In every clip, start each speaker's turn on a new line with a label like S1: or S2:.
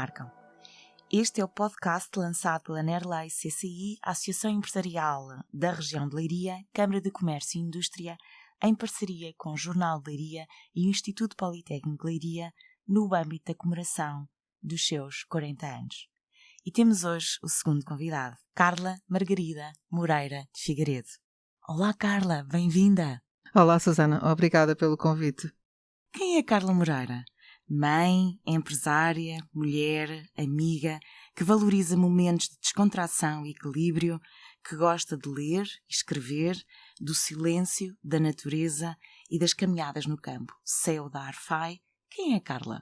S1: marcam. Este é o podcast lançado pela Nerlei CCI, a Associação Empresarial da Região de Leiria, Câmara de Comércio e Indústria, em parceria com o Jornal de Leiria e o Instituto Politécnico de Leiria, no âmbito da comemoração dos seus 40 anos. E temos hoje o segundo convidado, Carla Margarida Moreira de Figueiredo. Olá Carla, bem-vinda!
S2: Olá Susana, obrigada pelo convite.
S1: Quem é Carla Moreira? Mãe, empresária, mulher, amiga, que valoriza momentos de descontração e equilíbrio, que gosta de ler e escrever, do silêncio, da natureza e das caminhadas no campo. CEO da Arfai. Quem é Carla?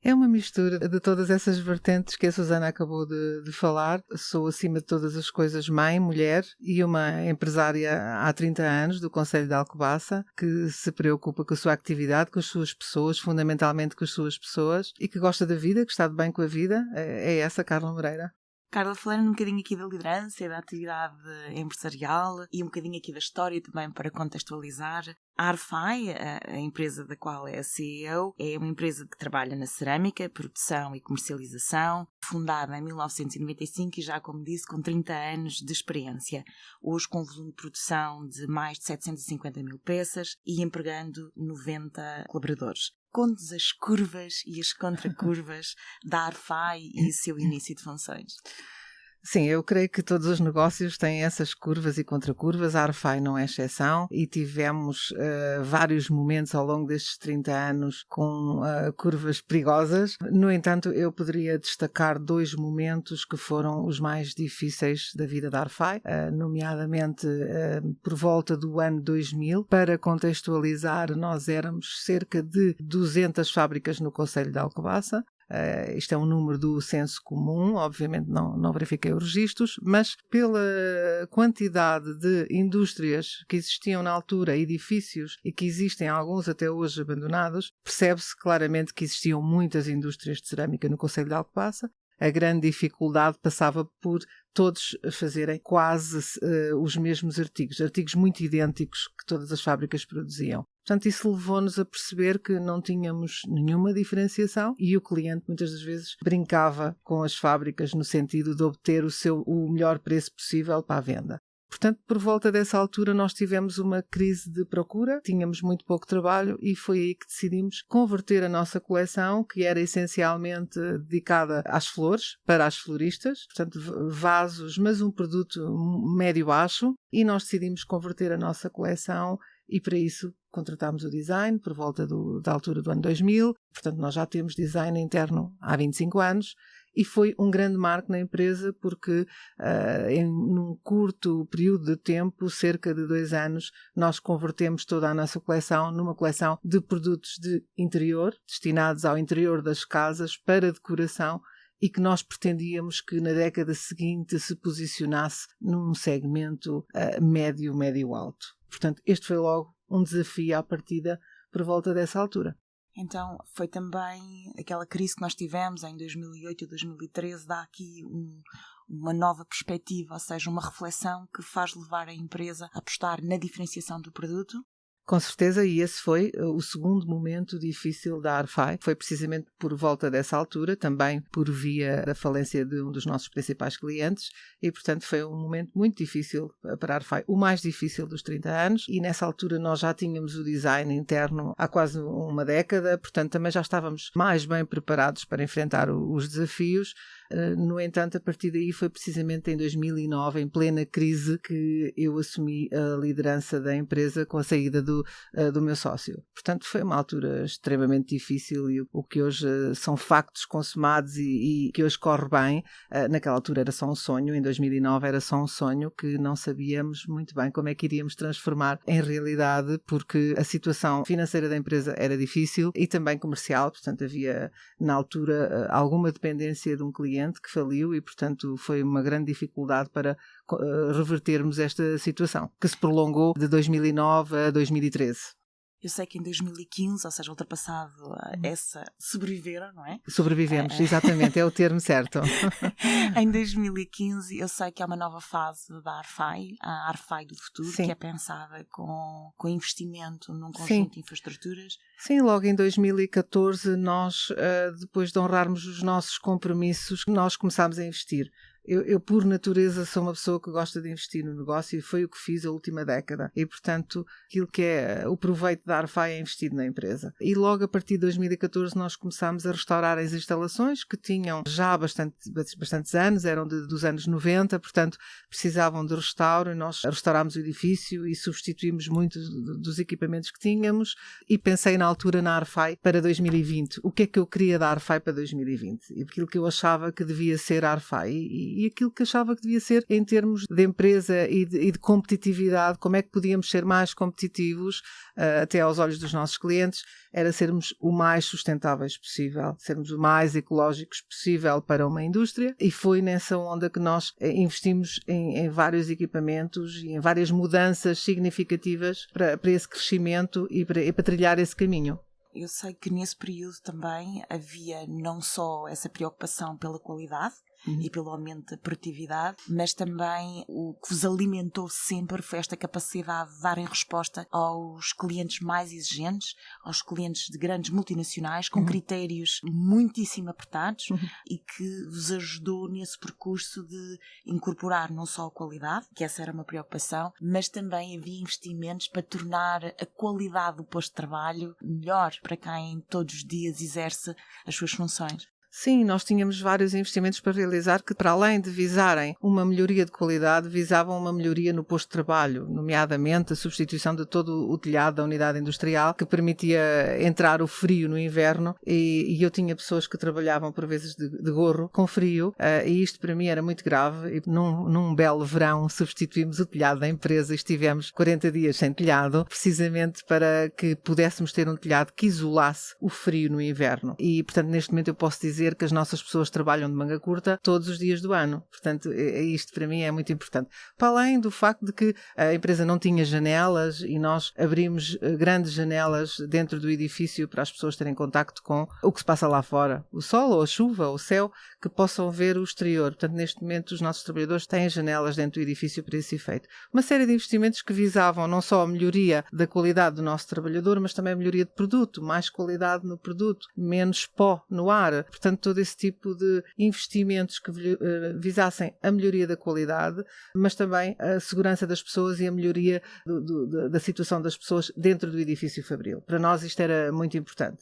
S2: É uma mistura de todas essas vertentes que a Susana acabou de falar. Sou, acima de todas as coisas, mãe, mulher e uma empresária há 30 anos do Concelho de Alcobaça, que se preocupa com a sua atividade, com as suas pessoas, fundamentalmente com as suas pessoas, e que gosta da vida, que está de bem com a vida. É essa Carla Moreira.
S1: Carla, falando um bocadinho aqui da liderança e da atividade empresarial e um bocadinho aqui da história também para contextualizar. A Arfai, a empresa da qual é a CEO, é uma empresa que trabalha na cerâmica, produção e comercialização, fundada em 1995 e já, como disse, com 30 anos de experiência. Hoje com um volume de produção de mais de 750 mil peças e empregando 90 colaboradores. Conte-nos as curvas e as contracurvas da Arfai e o seu início de funções.
S2: Sim, eu creio que todos os negócios têm essas curvas e contracurvas. A Arfai não é exceção e tivemos vários momentos ao longo destes 30 anos com curvas perigosas. No entanto, eu poderia destacar dois momentos que foram os mais difíceis da vida da Arfai, nomeadamente por volta do ano 2000. Para contextualizar, nós éramos cerca de 200 fábricas no Concelho de Alcobaça. Isto é um número do censo comum, obviamente não verifiquei os registros, mas pela quantidade de indústrias que existiam na altura, edifícios, e que existem alguns até hoje abandonados, percebe-se claramente que existiam muitas indústrias de cerâmica no Concelho de Alcobaça. A grande dificuldade passava por todos fazerem quase os mesmos artigos muito idênticos que todas as fábricas produziam. Portanto, isso levou-nos a perceber que não tínhamos nenhuma diferenciação e o cliente muitas das vezes brincava com as fábricas no sentido de obter o melhor preço possível para a venda. Portanto, por volta dessa altura nós tivemos uma crise de procura, tínhamos muito pouco trabalho e foi aí que decidimos converter a nossa coleção, que era essencialmente dedicada às flores, para as floristas, portanto vasos, mas um produto médio-baixo, e nós decidimos converter a nossa coleção e para isso contratámos o design por volta da altura do ano 2000, portanto nós já temos design interno há 25 anos, e foi um grande marco na empresa porque num curto período de tempo, cerca de 2 anos, nós convertemos toda a nossa coleção numa coleção de produtos de interior, destinados ao interior das casas para decoração, e que nós pretendíamos que na década seguinte se posicionasse num segmento médio-alto. Portanto, este foi logo um desafio à partida por volta dessa altura.
S1: Então, foi também aquela crise que nós tivemos em 2008 e 2013, dá aqui uma nova perspectiva, ou seja, uma reflexão que faz levar a empresa a apostar na diferenciação do produto?
S2: Com certeza, e esse foi o segundo momento difícil da Arfai. Foi precisamente por volta dessa altura, também por via da falência de um dos nossos principais clientes, e portanto foi um momento muito difícil para a Arfai, o mais difícil dos 30 anos, e nessa altura nós já tínhamos o design interno há quase uma década, portanto também já estávamos mais bem preparados para enfrentar os desafios. No entanto, a partir daí foi precisamente em 2009, em plena crise, que eu assumi a liderança da empresa com a saída do meu sócio. Portanto, foi uma altura extremamente difícil e o que hoje são factos consumados e que hoje corre bem, naquela altura era só um sonho, em 2009 era só um sonho que não sabíamos muito bem como é que iríamos transformar em realidade, porque a situação financeira da empresa era difícil e também comercial, portanto havia na altura alguma dependência de um cliente que faliu e, portanto, foi uma grande dificuldade para revertermos esta situação, que se prolongou de 2009 a 2013.
S1: Eu sei que em 2015, ou seja, ultrapassado essa, sobreviveram, não é?
S2: Sobrevivemos, exatamente, é o termo certo.
S1: Em 2015, eu sei que há uma nova fase da Arfai, a Arfai do futuro,
S2: Sim.
S1: que é pensada com investimento num conjunto
S2: Sim.
S1: de infraestruturas.
S2: Sim, logo em 2014, nós, depois de honrarmos os nossos compromissos, nós começámos a investir. Eu, por natureza, sou uma pessoa que gosta de investir no negócio e foi o que fiz a última década. E, portanto, aquilo que é o proveito da Arfai é investido na empresa. E logo a partir de 2014 nós começámos a restaurar as instalações que tinham já bastantes anos, eram dos anos 90, portanto, precisavam de restauro. E nós restaurámos o edifício e substituímos muitos dos equipamentos que tínhamos e pensei na altura na Arfai para 2020. O que é que eu queria da Arfai para 2020? E aquilo que eu achava que devia ser a Arfai e aquilo que achava que devia ser em termos de empresa e de competitividade, como é que podíamos ser mais competitivos até aos olhos dos nossos clientes, era sermos o mais sustentáveis possível, sermos o mais ecológicos possível para uma indústria, e foi nessa onda que nós investimos em vários equipamentos e em várias mudanças significativas para esse crescimento e para trilhar esse caminho.
S1: Eu sei que nesse período também havia não só essa preocupação pela qualidade, e pelo aumento da produtividade, mas também o que vos alimentou sempre foi esta capacidade de darem resposta aos clientes mais exigentes, aos clientes de grandes multinacionais, com critérios muitíssimo apertados e que vos ajudou nesse percurso de incorporar não só a qualidade, que essa era uma preocupação, mas também havia investimentos para tornar a qualidade do posto de trabalho melhor para quem todos os dias exerce as suas funções.
S2: Sim, nós tínhamos vários investimentos para realizar que, para além de visarem uma melhoria de qualidade, visavam uma melhoria no posto de trabalho, nomeadamente a substituição de todo o telhado da unidade industrial, que permitia entrar o frio no inverno, e eu tinha pessoas que trabalhavam por vezes de gorro, com frio, e isto para mim era muito grave, e num belo verão substituímos o telhado da empresa e estivemos 40 dias sem telhado, precisamente para que pudéssemos ter um telhado que isolasse o frio no inverno. E, portanto, neste momento eu posso dizer que as nossas pessoas trabalham de manga curta todos os dias do ano. Portanto, isto para mim é muito importante. Para além do facto de que a empresa não tinha janelas e nós abrimos grandes janelas dentro do edifício para as pessoas terem contacto com o que se passa lá fora. O sol, ou a chuva, ou o céu, que possam ver o exterior. Portanto, neste momento os nossos trabalhadores têm janelas dentro do edifício para esse efeito. Uma série de investimentos que visavam não só a melhoria da qualidade do nosso trabalhador, mas também a melhoria de produto, mais qualidade no produto, menos pó no ar. Portanto, todo esse tipo de investimentos que visassem a melhoria da qualidade, mas também a segurança das pessoas e a melhoria da situação das pessoas dentro do edifício fabril. Para nós isto era muito importante.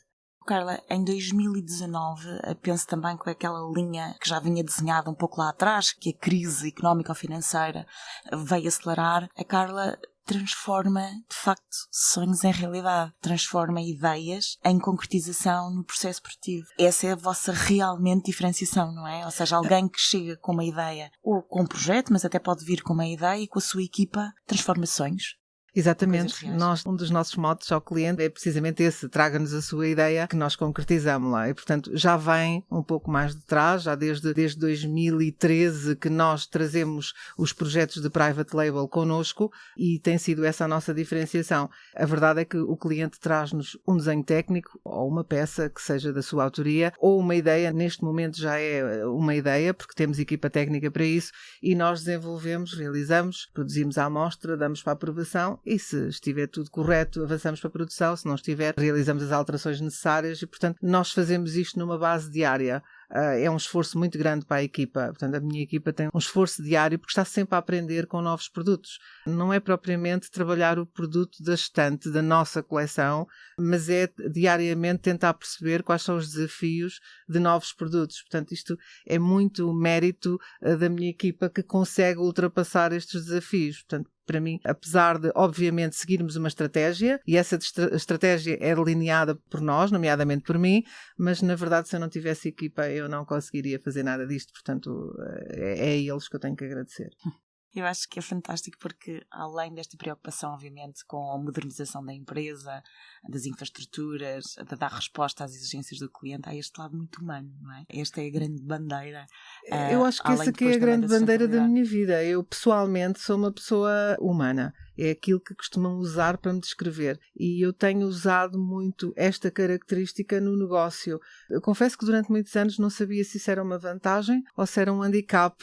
S1: Carla, em 2019, penso também com aquela linha que já vinha desenhada um pouco lá atrás, que a crise económico-financeira veio acelerar, a Carla transforma, de facto, sonhos em realidade. Transforma ideias em concretização no processo produtivo. Essa é a vossa realmente diferenciação, não é? Ou seja, alguém que chega com uma ideia, ou com um projeto, mas até pode vir com uma ideia e com a sua equipa transforma sonhos.
S2: Exatamente. Um dos nossos motos ao cliente é precisamente esse: traga-nos a sua ideia que nós concretizamos lá. E, portanto, já vem um pouco mais de trás, já desde 2013 que nós trazemos os projetos de private label connosco e tem sido essa a nossa diferenciação. A verdade é que o cliente traz-nos um desenho técnico ou uma peça que seja da sua autoria ou uma ideia. Neste momento já é uma ideia, porque temos equipa técnica para isso, e nós desenvolvemos, realizamos, produzimos a amostra, damos para a aprovação. E se estiver tudo correto, avançamos para a produção. Se não estiver, realizamos as alterações necessárias e, portanto, nós fazemos isto numa base diária. É um esforço muito grande para a equipa. Portanto, a minha equipa tem um esforço diário porque está sempre a aprender com novos produtos. Não é propriamente trabalhar o produto da estante, da nossa coleção, mas é diariamente tentar perceber quais são os desafios de novos produtos. Portanto, isto é muito mérito da minha equipa que consegue ultrapassar estes desafios. Portanto, para mim, apesar de, obviamente, seguirmos uma estratégia, e essa estratégia é delineada por nós, nomeadamente por mim, mas, na verdade, se eu não tivesse equipa, eu não conseguiria fazer nada disto. Portanto, é a eles que eu tenho que agradecer.
S1: Eu acho que é fantástico porque, além desta preocupação, obviamente, com a modernização da empresa, das infraestruturas, de dar resposta às exigências do cliente, há este lado muito humano, não é? Esta é a grande bandeira.
S2: Eu acho que essa que é a grande bandeira da minha vida. Eu, pessoalmente, sou uma pessoa humana. É aquilo que costumam usar para me descrever. E eu tenho usado muito esta característica no negócio. Eu confesso que durante muitos anos não sabia se isso era uma vantagem ou se era um handicap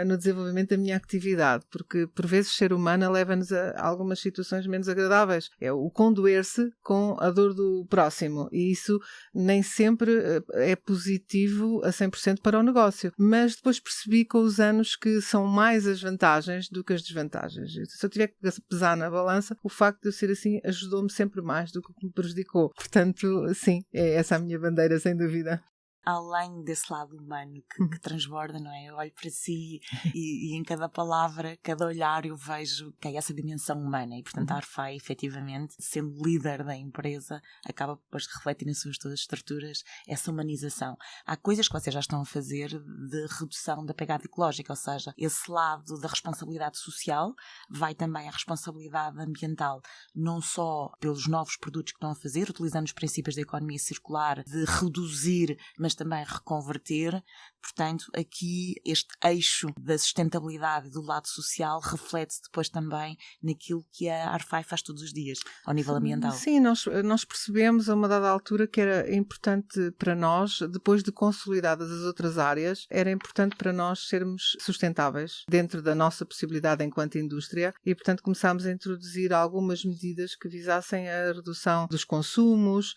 S2: no desenvolvimento da minha atividade, porque por vezes ser humana leva-nos a algumas situações menos agradáveis. É o condoer-se com a dor do próximo, e isso nem sempre é positivo a 100% para o negócio. Mas depois percebi com os anos que são mais as vantagens do que as desvantagens. Se eu tiver que pesar na balança, o facto de eu ser assim ajudou-me sempre mais do que me prejudicou. Portanto, sim, é essa a minha bandeira, sem dúvida.
S1: Além desse lado humano que transborda, não é? Eu olho para si e em cada palavra, cada olhar eu vejo que é essa dimensão humana e, portanto, a Arfai, efetivamente, sendo líder da empresa, acaba depois de refletir nas suas todas as estruturas essa humanização. Há coisas que vocês já estão a fazer de redução da pegada ecológica, ou seja, esse lado da responsabilidade social vai também à responsabilidade ambiental, não só pelos novos produtos que estão a fazer, utilizando os princípios da economia circular, de reduzir, mas também reconverter. Portanto, aqui este eixo da sustentabilidade e do lado social reflete-se depois também naquilo que a Arfai faz todos os dias, ao nível ambiental.
S2: Sim, nós percebemos a uma dada altura que era importante para nós, depois de consolidadas as outras áreas, era importante para nós sermos sustentáveis dentro da nossa possibilidade enquanto indústria e, portanto, começámos a introduzir algumas medidas que visassem a redução dos consumos,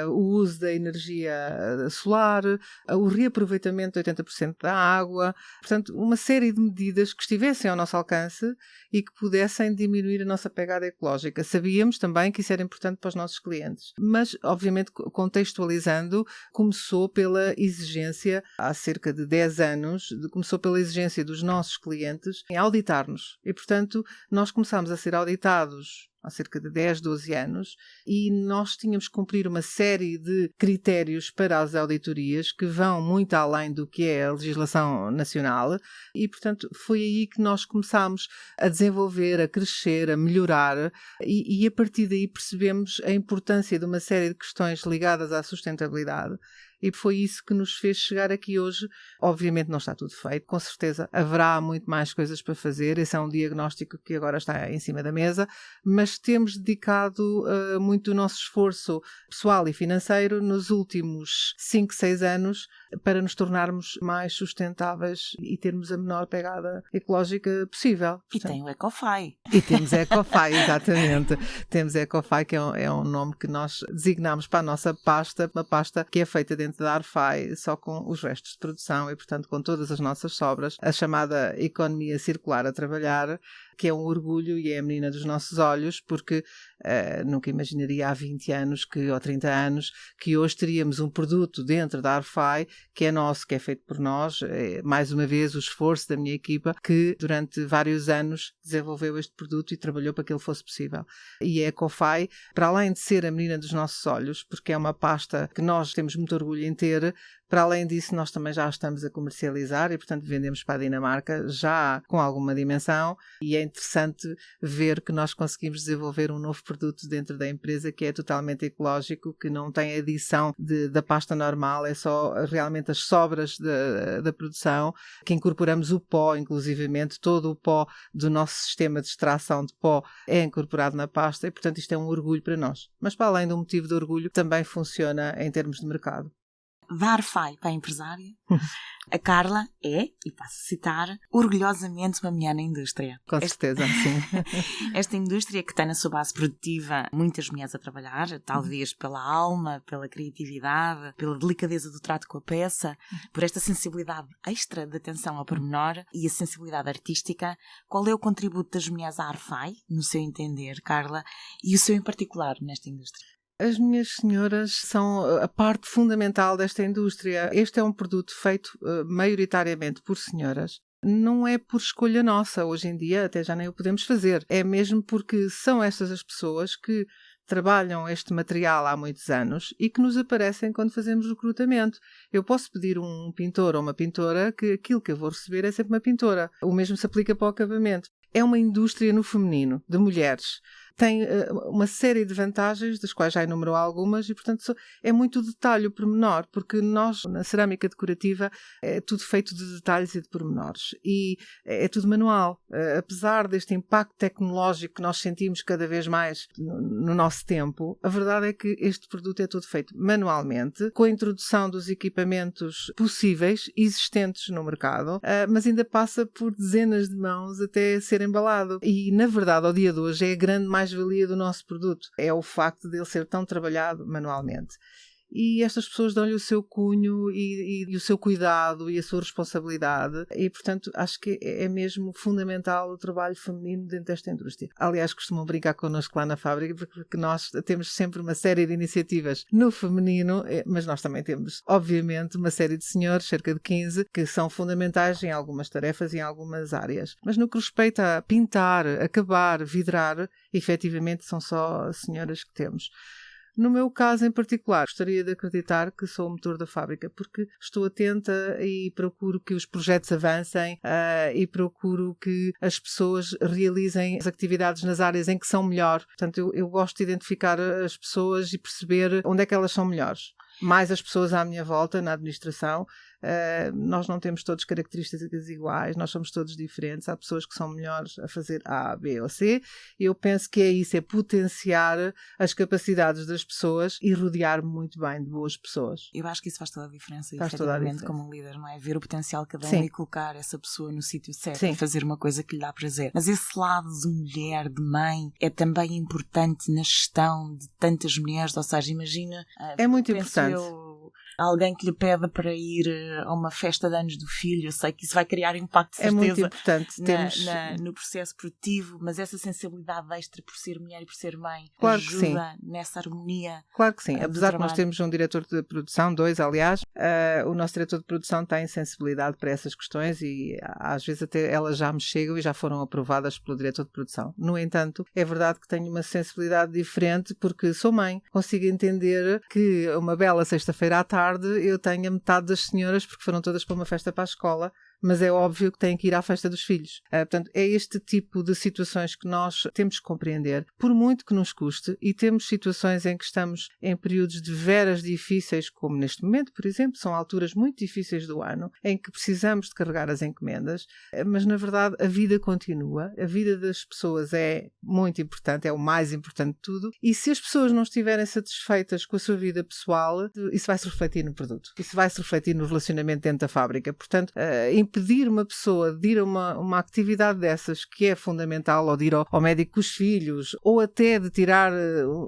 S2: o uso da energia solar, o reaproveitamento de 80% da água, portanto, uma série de medidas que estivessem ao nosso alcance e que pudessem diminuir a nossa pegada ecológica. Sabíamos também que isso era importante para os nossos clientes, mas, obviamente, contextualizando, começou pela exigência, há cerca de 10 anos, começou pela exigência dos nossos clientes em auditar-nos. E, portanto, nós começámos a ser auditados há cerca de 10, 12 anos, e nós tínhamos que cumprir uma série de critérios para as auditorias que vão muito além do que é a legislação nacional e, portanto, foi aí que nós começámos a desenvolver, a crescer, a melhorar e a partir daí percebemos a importância de uma série de questões ligadas à sustentabilidade. E foi isso que nos fez chegar aqui hoje. Obviamente não está tudo feito, com certeza haverá muito mais coisas para fazer, esse é um diagnóstico que agora está em cima da mesa, mas temos dedicado muito o nosso esforço pessoal e financeiro nos últimos 5, 6 anos para nos tornarmos mais sustentáveis e termos a menor pegada ecológica possível.
S1: E tem o Ecofai.
S2: E temos a Ecofai, exatamente. Temos a Ecofai, que é um nome que nós designamos para a nossa pasta, uma pasta que é feita dentro da Arfai, só com os restos de produção e, portanto, com todas as nossas sobras, a chamada economia circular a trabalhar, que é um orgulho e é a menina dos nossos olhos, porque nunca imaginaria há 20 anos ou 30 anos que hoje teríamos um produto dentro da Arfai que é nosso, que é feito por nós. Mais uma vez o esforço da minha equipa que durante vários anos desenvolveu este produto e trabalhou para que ele fosse possível. E a Ecofai, para além de ser a menina dos nossos olhos, porque é uma pasta que nós temos muito orgulho em ter, para além disso nós também já estamos a comercializar e, portanto, vendemos para a Dinamarca já com alguma dimensão e é interessante ver que nós conseguimos desenvolver um novo produto dentro da empresa que é totalmente ecológico, que não tem adição da pasta normal, é só realmente as sobras da produção, que incorporamos o pó, inclusivamente, todo o pó do nosso sistema de extração de pó é incorporado na pasta e, portanto, isto é um orgulho para nós. Mas, para além do motivo de orgulho, também funciona em termos de mercado.
S1: Da Arfai para a empresária, a Carla é, e passo a citar, orgulhosamente uma mulher na indústria.
S2: Com certeza, sim.
S1: Esta indústria que tem na sua base produtiva muitas mulheres a trabalhar, talvez pela alma, pela criatividade, pela delicadeza do trato com a peça, por esta sensibilidade extra de atenção ao pormenor e a sensibilidade artística. Qual é o contributo das mulheres à Arfai, no seu entender, Carla, e o seu em particular nesta indústria?
S2: As minhas senhoras são a parte fundamental desta indústria. Este é um produto feito maioritariamente por senhoras. Não é por escolha nossa. Hoje em dia até já nem o podemos fazer. É mesmo porque são estas as pessoas que trabalham este material há muitos anos e que nos aparecem quando fazemos recrutamento. Eu posso pedir um pintor ou uma pintora que aquilo que eu vou receber é sempre uma pintora. O mesmo se aplica para o acabamento. É uma indústria no feminino, de mulheres. Tem uma série de vantagens, das quais já enumerou algumas, e, portanto, é muito detalhe, o pormenor, porque nós, na cerâmica decorativa, é tudo feito de detalhes e de pormenores. E é tudo manual. Apesar deste impacto tecnológico que nós sentimos cada vez mais no nosso tempo, a verdade é que este produto é todo feito manualmente, com a introdução dos equipamentos possíveis, existentes no mercado, mas ainda passa por dezenas de mãos até ser embalado. E, na verdade, ao dia de hoje, é a grande mais-valia do nosso produto. É o facto de ele ser tão trabalhado manualmente. E estas pessoas dão-lhe o seu cunho e o seu cuidado e a sua responsabilidade e, portanto, acho que é mesmo fundamental o trabalho feminino dentro desta indústria. Aliás, costumam brincar connosco lá na fábrica porque nós temos sempre uma série de iniciativas no feminino, mas nós também temos, obviamente, uma série de senhores, cerca de 15, que são fundamentais em algumas tarefas e em algumas áreas. Mas no que respeita a pintar, acabar, vidrar, efetivamente são só senhoras que temos. No meu caso em particular, gostaria de acreditar que sou o motor da fábrica, porque estou atenta e procuro que os projetos avancem e procuro que as pessoas realizem as atividades nas áreas em que são melhor. Portanto, eu gosto de identificar as pessoas e perceber onde é que elas são melhores. Mais as pessoas à minha volta, na administração, nós não temos todas características iguais, nós somos todos diferentes, há pessoas que são melhores a fazer A, B ou C, e eu penso que é isso, é potenciar as capacidades das pessoas e rodear muito bem de boas pessoas.
S1: Eu acho que isso faz toda a diferença,
S2: faz toda a diferença.
S1: Como um líder, não é? Ver o potencial de cada um
S2: Sim.
S1: e colocar essa pessoa no sítio certo,
S2: Sim.
S1: e fazer uma coisa que lhe dá prazer. Mas esse lado de mulher, de mãe, é também importante na gestão de tantas mulheres, ou seja, imagina...
S2: É muito importante.
S1: Alguém que lhe pede para ir a uma festa de anos do filho, eu sei que isso vai criar impacto de certeza,
S2: é muito importante.
S1: No processo produtivo, mas essa sensibilidade extra por ser mulher e por ser mãe,
S2: claro,
S1: ajuda nessa harmonia.
S2: Claro que sim, apesar que nós temos um diretor de produção, 2 aliás, o nosso diretor de produção tem sensibilidade para essas questões e às vezes até elas já me chegam e já foram aprovadas pelo diretor de produção. No entanto, é verdade que tenho uma sensibilidade diferente porque sou mãe, consigo entender que uma bela sexta-feira à tarde eu tenho a metade das senhoras porque foram todas para uma festa para a escola, mas é óbvio que têm que ir à festa dos filhos. Portanto, é este tipo de situações que nós temos que compreender, por muito que nos custe, e temos situações em que estamos em períodos de veras difíceis, como neste momento, por exemplo, são alturas muito difíceis do ano, em que precisamos de carregar as encomendas, mas na verdade a vida continua, a vida das pessoas é muito importante, é o mais importante de tudo, e se as pessoas não estiverem satisfeitas com a sua vida pessoal, isso vai se refletir no produto, isso vai se refletir no relacionamento dentro da fábrica. Portanto, impedir uma pessoa de ir a uma atividade dessas que é fundamental, ou de ir ao médico com os filhos, ou até de tirar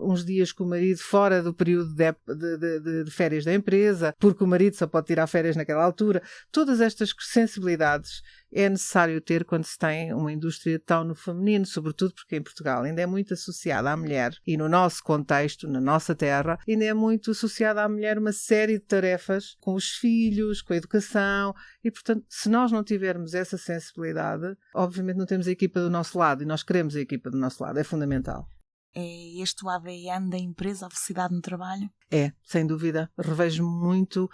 S2: uns dias com o marido fora do período de férias da empresa, porque o marido só pode tirar férias naquela altura, todas estas sensibilidades é necessário ter quando se tem uma indústria tão no feminino, sobretudo porque em Portugal ainda é muito associada à mulher e no nosso contexto, na nossa terra, ainda é muito associada à mulher uma série de tarefas com os filhos, com a educação e, portanto, se nós não tivermos essa sensibilidade, obviamente não temos a equipa do nosso lado e nós queremos a equipa do nosso lado, é fundamental.
S1: É este o ADN da empresa, a felicidade no trabalho?
S2: É, sem dúvida. Revejo muito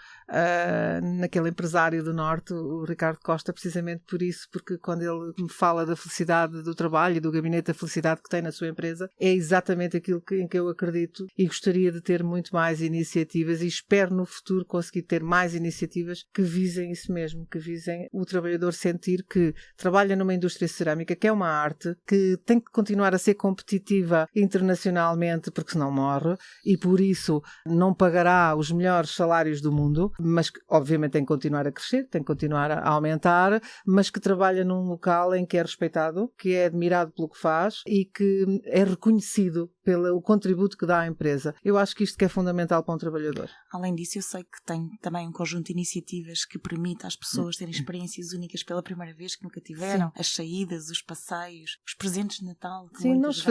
S2: naquele empresário do Norte, o Ricardo Costa, precisamente por isso, porque quando ele me fala da felicidade do trabalho e do gabinete da felicidade que tem na sua empresa, é exatamente aquilo em que eu acredito e gostaria de ter muito mais iniciativas e espero no futuro conseguir ter mais iniciativas que visem isso mesmo, que visem o trabalhador sentir que trabalha numa indústria cerâmica, que é uma arte, que tem que continuar a ser competitiva internacionalmente, porque senão morre, e por isso não pagará os melhores salários do mundo, mas que obviamente tem que continuar a crescer, tem que continuar a aumentar, mas que trabalha num local em que é respeitado, que é admirado pelo que faz e que é reconhecido pelo contributo que dá à empresa. Eu acho que isto que é fundamental para um trabalhador.
S1: Além disso, eu sei que tem também um conjunto de iniciativas que permite às pessoas terem experiências únicas pela primeira vez que nunca tiveram. Sim. As saídas, os passeios, os presentes de Natal.
S2: Sim, nós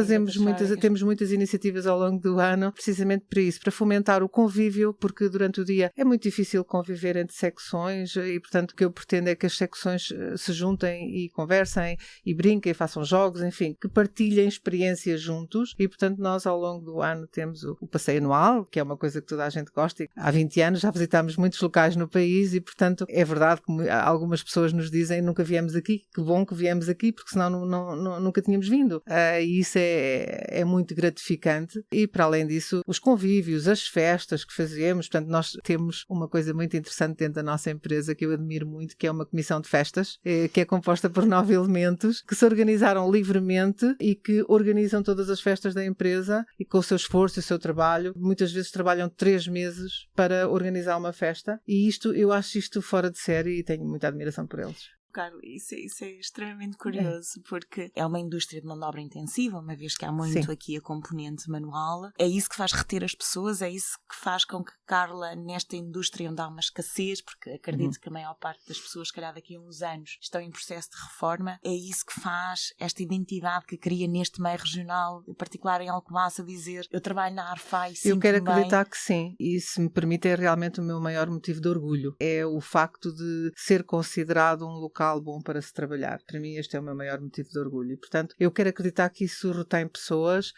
S2: temos muitas iniciativas ao longo do ano, precisamente para isso, para fomentar o convívio, porque durante o dia é muito difícil conviver entre secções e, portanto, o que eu pretendo é que as secções se juntem e conversem e brinquem, façam jogos, enfim, que partilhem experiências juntos e, portanto, nós ao longo do ano temos o passeio anual, que é uma coisa que toda a gente gosta, e há 20 anos já visitámos muitos locais no país e, portanto, é verdade que algumas pessoas nos dizem nunca viemos aqui, que bom que viemos aqui, porque senão nunca tínhamos vindo. E isso é muito gratificante. E, para além disso, os convívios, as festas que fazemos, portanto, nós temos uma coisa muito interessante dentro da nossa empresa que eu admiro muito, que é uma comissão de festas, que é composta por 9 elementos que se organizaram livremente e que organizam todas as festas da empresa e com o seu esforço e o seu trabalho. Muitas vezes trabalham 3 meses para organizar uma festa e eu acho isto fora de série e tenho muita admiração por eles.
S1: Claro, isso é extremamente curioso, porque é uma indústria de mão de obra intensiva, uma vez que há muito
S2: Sim.
S1: aqui a componente manual. É isso que faz reter as pessoas, é isso que faz com que, Carla, nesta indústria onde há uma escassez, porque acredito que a maior parte das pessoas, se calhar daqui a uns anos, estão em processo de reforma, é isso que faz esta identidade que cria neste meio regional, em particular em Alcobaça, dizer, eu trabalho na Arfai e sinto-me
S2: Eu quero acreditar
S1: bem.
S2: que sim, e se me permite é realmente o meu maior motivo de orgulho, é o facto de ser considerado um local bom para se trabalhar. Para mim este é o meu maior motivo de orgulho e, portanto, eu quero acreditar que isso retém pessoas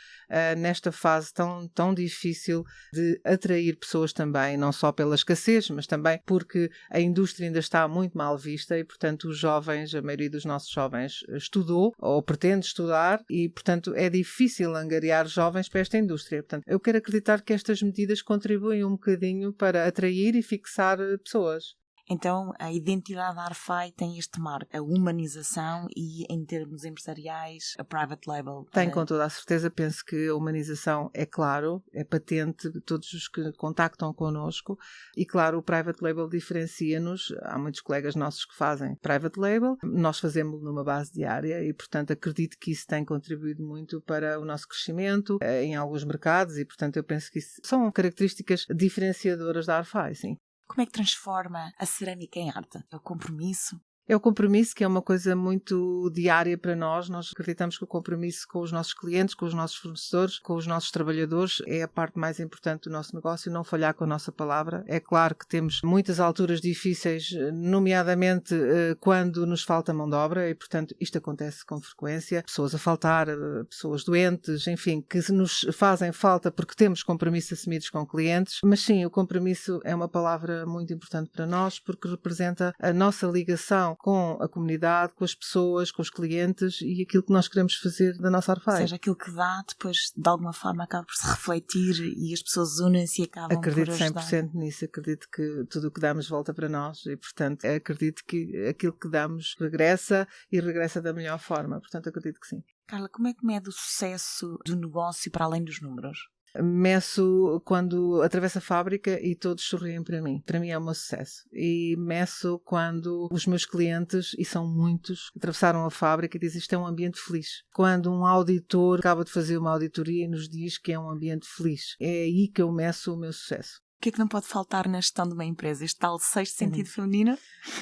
S2: nesta fase tão difícil de atrair pessoas também, não só pela escassez, mas também porque a indústria ainda está muito mal vista e, portanto, os jovens, a maioria dos nossos jovens estudou ou pretende estudar e, portanto, é difícil angariar jovens para esta indústria. Portanto, eu quero acreditar que estas medidas contribuem um bocadinho para atrair e fixar pessoas.
S1: Então, a identidade da Arfai tem este marco, a humanização e, em termos empresariais, a private label.
S2: Tenho com toda a certeza, penso que a humanização é claro, é patente de todos os que contactam connosco e, claro, o private label diferencia-nos. Há muitos colegas nossos que fazem private label, nós fazemos numa base diária e, portanto, acredito que isso tem contribuído muito para o nosso crescimento em alguns mercados e, portanto, eu penso que isso são características diferenciadoras da Arfai, sim.
S1: Como é que transforma a cerâmica em arte? É o compromisso?
S2: É o compromisso, que é uma coisa muito diária para nós. Nós acreditamos que o compromisso com os nossos clientes, com os nossos fornecedores, com os nossos trabalhadores é a parte mais importante do nosso negócio, não falhar com a nossa palavra. É claro que temos muitas alturas difíceis, nomeadamente quando nos falta mão de obra e, portanto, isto acontece com frequência. Pessoas a faltar, pessoas doentes, enfim, que nos fazem falta porque temos compromissos assumidos com clientes. Mas sim, o compromisso é uma palavra muito importante para nós porque representa a nossa ligação com a comunidade, com as pessoas, com os clientes e aquilo que nós queremos fazer da nossa Arfai.
S1: Ou seja, aquilo que dá, depois de alguma forma acaba por se refletir e as pessoas unem-se e acabam por ajudar.
S2: Acredito 100% nisso, acredito que tudo o que damos volta para nós e, portanto, acredito que aquilo que damos regressa e regressa da melhor forma, portanto, acredito que sim.
S1: Carla, como é que mede o sucesso do negócio para além dos números?
S2: Meço quando atravesso a fábrica e todos sorriem para mim. Para mim é o meu sucesso. E meço quando os meus clientes, e são muitos, atravessaram a fábrica e dizem isto é um ambiente feliz. Quando um auditor acaba de fazer uma auditoria e nos diz que é um ambiente feliz. É aí que eu meço o meu sucesso.
S1: O que é que não pode faltar na gestão de uma empresa? Este tal sexto sentido feminino?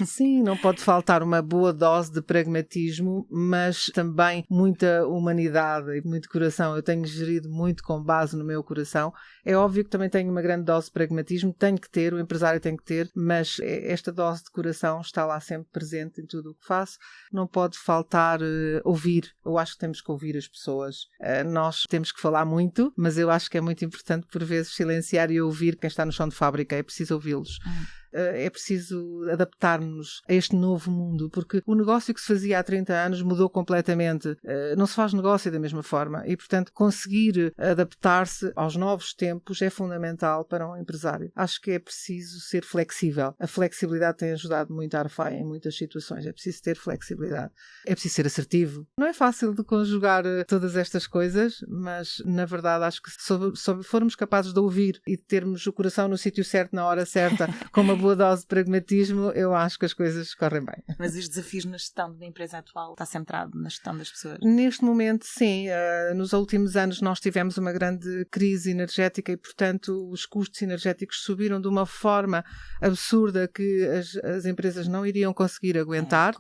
S2: Sim, não pode faltar uma boa dose de pragmatismo, mas também muita humanidade e muito coração. Eu tenho gerido muito com base no meu coração. É óbvio que também tenho uma grande dose de pragmatismo, tenho que ter, o empresário tem que ter, mas esta dose de coração está lá sempre presente em tudo o que faço. Não pode faltar ouvir. Eu acho que temos que ouvir as pessoas. Nós temos que falar muito, mas eu acho que é muito importante por vezes silenciar e ouvir quem está no chão de fábrica, é preciso ouvi-los. É preciso adaptar-nos a este novo mundo, porque o negócio que se fazia há 30 anos mudou completamente. Não se faz negócio da mesma forma e, portanto, conseguir adaptar-se aos novos tempos é fundamental para um empresário. Acho que é preciso ser flexível. A flexibilidade tem ajudado muito a Arfai em muitas situações. É preciso ter flexibilidade. É preciso ser assertivo. Não é fácil de conjugar todas estas coisas, mas, na verdade, acho que se formos capazes de ouvir e de termos o coração no sítio certo, na hora certa, com uma boa dose de pragmatismo, eu acho que as coisas correm bem.
S1: Mas os desafios na gestão da empresa atual está centrado na gestão das pessoas?
S2: Neste momento, sim. Nos últimos anos nós tivemos uma grande crise energética e, portanto, os custos energéticos subiram de uma forma absurda que as empresas não iriam conseguir aguentar.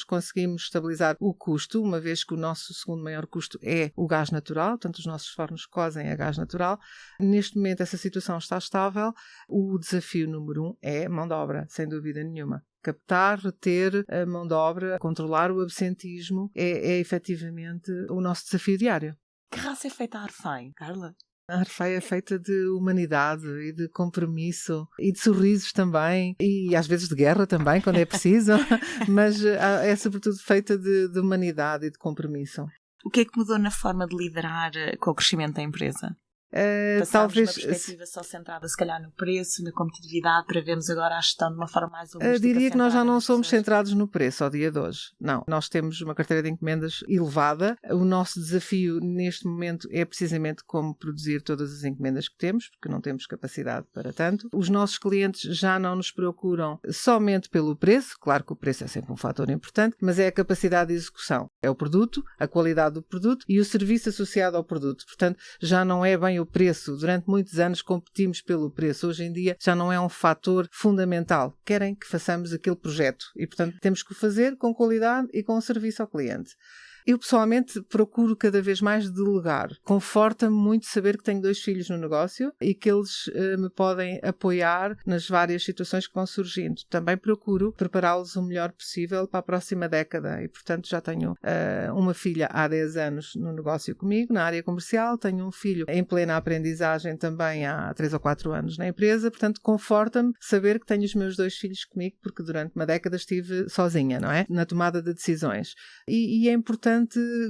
S2: Conseguimos estabilizar o custo, uma vez que o nosso segundo maior custo é o gás natural, portanto os nossos fornos cozem a gás natural. Neste momento essa situação está estável. O desafio número 1 é mão de obra, sem dúvida nenhuma. Captar, reter a mão de obra, controlar o absentismo é efetivamente o nosso desafio diário.
S1: Que raça é feita a Arfai, Carla?
S2: A Arfai é feita de humanidade e de compromisso e de sorrisos também e às vezes de guerra também, quando é preciso, mas é sobretudo feita de humanidade e de compromisso.
S1: O que é que mudou na forma de liderar com o crescimento da empresa? Passámos
S2: Talvez
S1: de uma perspectiva só centrada se calhar no preço, na competitividade, para vermos agora a gestão de uma forma mais holística.
S2: Diria que nós já não somos
S1: pessoas.
S2: centrados no preço ao dia de hoje. Não, nós temos uma carteira de encomendas elevada. O nosso desafio neste momento é precisamente como produzir todas as encomendas que temos, porque não temos capacidade para tanto. Os nossos clientes já não nos procuram somente pelo preço, claro que o preço é sempre um fator importante, mas é a capacidade de execução. É o produto, a qualidade do produto e o serviço associado ao produto. Portanto, já não é bem o preço. Durante muitos anos competimos pelo preço. Hoje em dia já não é um fator fundamental. Querem que façamos aquele projeto e, portanto, temos que o fazer com qualidade e com serviço ao cliente. Eu, pessoalmente, procuro cada vez mais delegar. Conforta-me muito saber que tenho 2 filhos no negócio e que eles me podem apoiar nas várias situações que vão surgindo. Também procuro prepará-los o melhor possível para a próxima década e, portanto, já tenho uma filha há 10 anos no negócio comigo, na área comercial. Tenho um filho em plena aprendizagem também há 3 ou 4 anos na empresa. Portanto, conforta-me saber que tenho os meus 2 filhos comigo porque durante uma década estive sozinha, não é? Na tomada de decisões. E é importante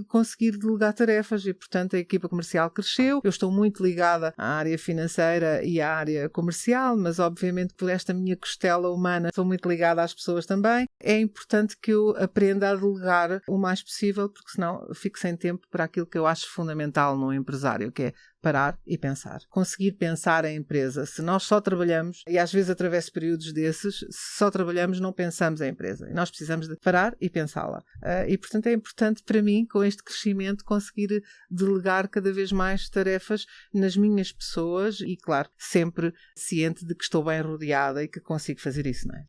S2: conseguir delegar tarefas e, portanto, a equipa comercial cresceu. Eu estou muito ligada à área financeira e à área comercial, mas obviamente por esta minha costela humana estou muito ligada às pessoas também. É importante que eu aprenda a delegar o mais possível, porque senão fico sem tempo para aquilo que eu acho fundamental num empresário, que é parar e pensar. Conseguir pensar a empresa. Se nós só trabalhamos, e às vezes atravesso períodos desses, se só trabalhamos não pensamos a empresa. E nós precisamos de parar e pensá-la. E portanto é importante para mim, com este crescimento, conseguir delegar cada vez mais tarefas nas minhas pessoas e, claro, sempre ciente de que estou bem rodeada e que consigo fazer isso, não é?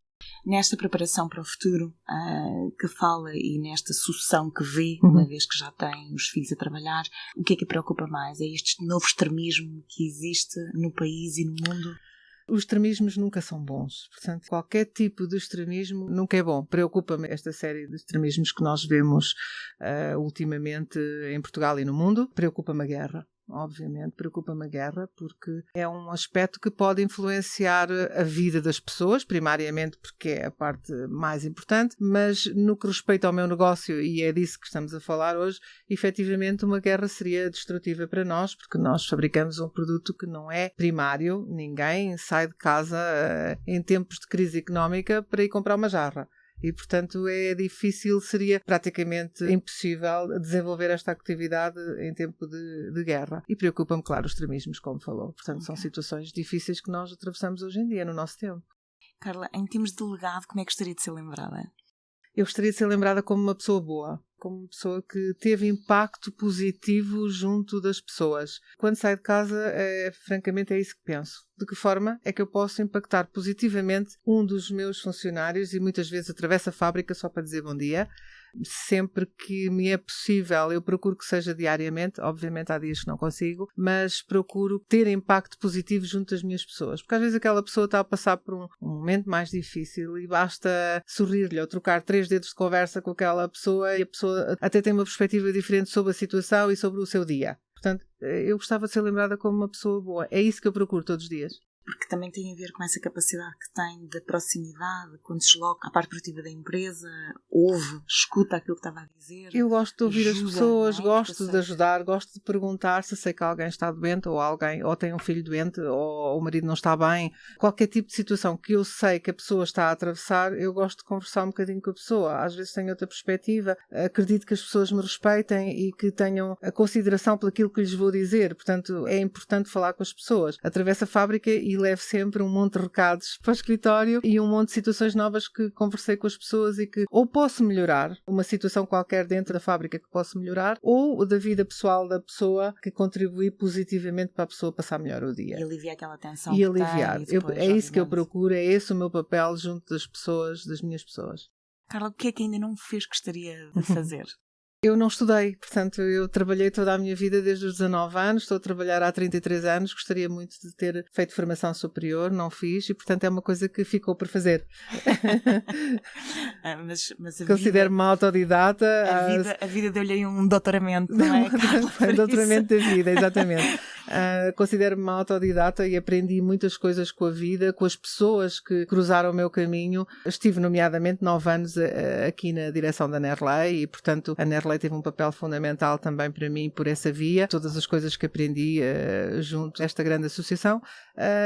S1: Nesta preparação para o futuro que fala e nesta sucessão que vê, uma vez que já tem os filhos a trabalhar, o que é que a preocupa mais? É este novo extremismo que existe no país e no mundo?
S2: Os extremismos nunca são bons. Portanto, qualquer tipo de extremismo nunca é bom. Preocupa-me esta série de extremismos que nós vemos ultimamente em Portugal e no mundo. Preocupa-me a guerra. Obviamente, preocupa-me a guerra porque é um aspecto que pode influenciar a vida das pessoas, primariamente porque é a parte mais importante, mas no que respeita ao meu negócio, e é disso que estamos a falar hoje, efetivamente uma guerra seria destrutiva para nós, porque nós fabricamos um produto que não é primário. Ninguém sai de casa em tempos de crise económica para ir comprar uma jarra. E, portanto, é difícil, seria praticamente impossível desenvolver esta atividade em tempo de guerra. E preocupa-me, claro, os extremismos, como falou. Portanto, são situações difíceis que nós atravessamos hoje em dia, no nosso tempo.
S1: Carla, em termos de legado, como é que gostaria de ser lembrada?
S2: Eu gostaria de ser lembrada como uma pessoa boa, como uma pessoa que teve impacto positivo junto das pessoas. Quando saio de casa, francamente, é isso que penso. De que forma é que eu posso impactar positivamente um dos meus funcionários, e muitas vezes atravesso a fábrica só para dizer bom dia. Sempre que me é possível, eu procuro que seja diariamente. Obviamente há dias que não consigo, mas procuro ter impacto positivo junto das minhas pessoas, porque às vezes aquela pessoa está a passar por um momento mais difícil e basta sorrir-lhe ou trocar 3 dedos de conversa com aquela pessoa e a pessoa até tem uma perspectiva diferente sobre a situação e sobre o seu dia. Portanto, eu gostava de ser lembrada como uma pessoa boa. É isso que eu procuro todos os dias.
S1: Porque também tem a ver com essa capacidade que tem de proximidade, quando se desloca à parte produtiva da empresa, ouve, escuta aquilo que estava a dizer.
S2: Eu gosto de ouvir
S1: ajuda,
S2: as pessoas,
S1: não é?
S2: gosto de ajudar, gosto de perguntar se sei que alguém está doente ou tem um filho doente ou o marido não está bem. Qualquer tipo de situação que eu sei que a pessoa está a atravessar, eu gosto de conversar um bocadinho com a pessoa. Às vezes tenho outra perspectiva, acredito que as pessoas me respeitem e que tenham a consideração por aquilo que lhes vou dizer. Portanto, é importante falar com as pessoas. Atravesso a fábrica e levo sempre um monte de recados para o escritório e um monte de situações novas que conversei com as pessoas e que ou posso melhorar, uma situação qualquer dentro da fábrica que posso melhorar, ou da vida pessoal da pessoa que contribui positivamente para a pessoa passar melhor o dia.
S1: E aliviar aquela tensão.
S2: E aliviar.
S1: Tem, e depois,
S2: é isso que eu procuro, é esse o meu papel junto das pessoas, das minhas pessoas.
S1: Carla, o que é que ainda não fez que gostaria de fazer?
S2: Eu não estudei, portanto, eu trabalhei toda a minha vida desde os 19 anos, estou a trabalhar há 33 anos, gostaria muito de ter feito formação superior, não fiz, e portanto é uma coisa que ficou por fazer.
S1: Mas
S2: Considero-me autodidata.
S1: A vida deu-lhe aí um doutoramento, não é?
S2: Foi um doutoramento da vida, exatamente. Considero-me autodidata e aprendi muitas coisas com a vida, com as pessoas que cruzaram o meu caminho. Estive nomeadamente 9 anos aqui na direção da Nerley e, portanto, a Nerley teve um papel fundamental também para mim por essa via. Todas as coisas que aprendi junto a esta grande associação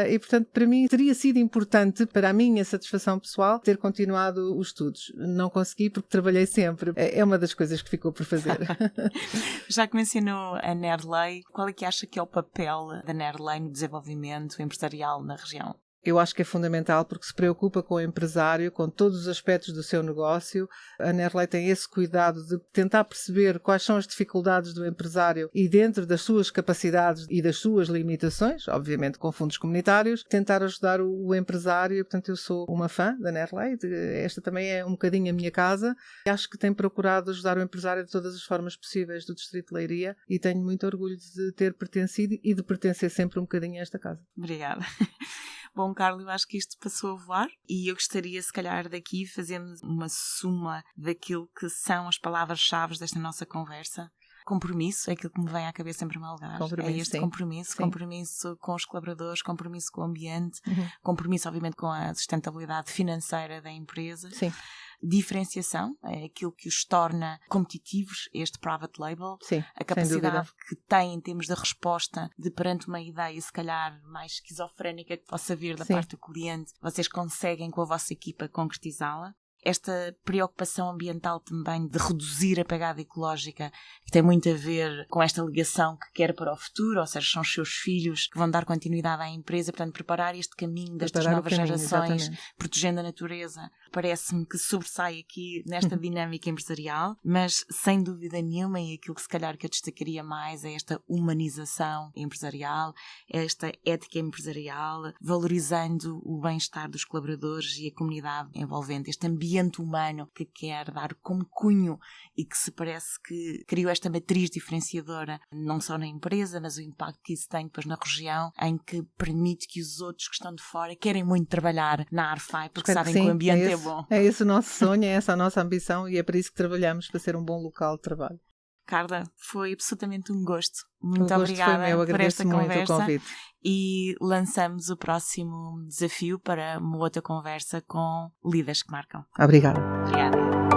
S2: e, portanto, para mim teria sido importante, para a minha satisfação pessoal, ter continuado os estudos. Não consegui porque trabalhei sempre. É uma das coisas que ficou por fazer.
S1: Já que mencionou a Nerley, qual é que acha que é o papel da Nerley no desenvolvimento empresarial na região?
S2: Eu acho que é fundamental porque se preocupa com o empresário, com todos os aspectos do seu negócio. A Nerley tem esse cuidado de tentar perceber quais são as dificuldades do empresário e, dentro das suas capacidades e das suas limitações, obviamente com fundos comunitários, tentar ajudar o empresário. Portanto, eu sou uma fã da Nerley. Esta também é um bocadinho a minha casa. Acho que tem procurado ajudar o empresário de todas as formas possíveis do Distrito de Leiria e tenho muito orgulho de ter pertencido e de pertencer sempre um bocadinho a esta casa.
S1: Obrigada. Bom, Carlos, eu acho que isto passou a voar e eu gostaria, se calhar, daqui fazermos uma suma daquilo que são as palavras-chave desta nossa conversa. Compromisso é aquilo que me vem à cabeça em primeiro lugar. É este
S2: sim.
S1: Compromisso com os colaboradores, compromisso com o ambiente, compromisso, obviamente, com a sustentabilidade financeira da empresa.
S2: Sim.
S1: Diferenciação, é aquilo que os torna competitivos, este private label.
S2: Sim,
S1: a capacidade que tem em termos de resposta de perante uma ideia, se calhar, mais esquizofrénica que possa vir da parte do cliente, vocês conseguem com a vossa equipa concretizá-la. Esta preocupação ambiental também de reduzir a pegada ecológica, que tem muito a ver com esta ligação que quer para o futuro, ou seja, são os seus filhos que vão dar continuidade à empresa, portanto, preparar este caminho destas novas gerações, exatamente, protegendo a natureza. Parece-me que sobressai aqui nesta dinâmica empresarial, mas sem dúvida nenhuma, e aquilo que se calhar que eu destacaria mais é esta humanização empresarial, esta ética empresarial, valorizando o bem-estar dos colaboradores e a comunidade envolvente, este ambiente humano que quer dar como cunho e que se parece que criou esta matriz diferenciadora, não só na empresa, mas o impacto que isso tem depois na região, em que permite que os outros que estão de fora querem muito trabalhar na Arfai porque sabem que o ambiente é bom.
S2: É esse o nosso sonho, é essa a nossa ambição e é para isso que trabalhamos, para ser um bom local de trabalho.
S1: Carla, foi absolutamente um gosto. Muito obrigada por esta conversa.
S2: O convite.
S1: E lançamos o próximo desafio para uma outra conversa com líderes que marcam.
S2: Obrigada.
S1: Obrigada.